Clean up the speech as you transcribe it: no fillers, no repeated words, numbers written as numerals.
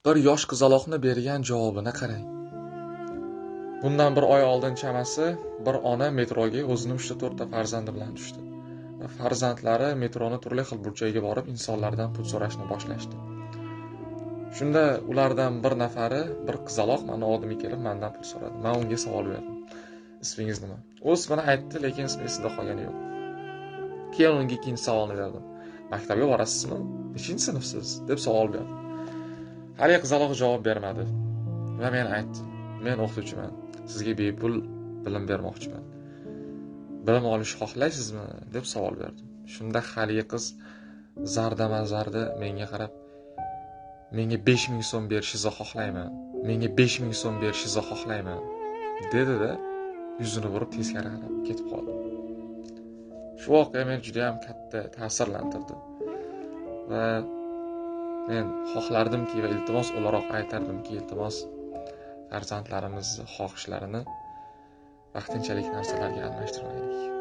Bir yosh qizaloqni bergan javobini qarang. Bundan bir oy oldin chamasi bir ona metroga o'zining 3-4 ta farzandi bilan tushdi. Va farzandlari metroni turli xil burchagiga borib insonlardan pul so'rashni boshlashdi. Shunda ulardan bir nafari, bir qizaloq meni oldimga kelib mendan pul so'radi. Men unga savol berdim. Ismingiz nima? U ismini aytdi, lekin ismi esida qolgani yo'q. Keyin unga ikkinchi savolni berdim. Maktabga borasizmi? Nechinchi sinfsiz? deb savol berdim. Hali qizaloq javob bermadi va men aytdim. Men o'qituvchiman. Sizga bepul bilim bermoqchiman. Bilim olishni xohlaysizmi? deb savol berdim. Shunda haligi qiz zarda menga qarab, menga 5000 so'm berishingizni xohlayman. Menga 5000 so'm berishingizni xohlayman dedi-da, yuzini burib teskari qarab ketib qoldi. Shu voqea meni juda ham katta ta'sirlantirdi. Va men xohlardimki va iltimos o'laroq aytardimki, iltimos farzandlarimiz xohishlarini vaqtinchalik narsalarga almashtirmaylik.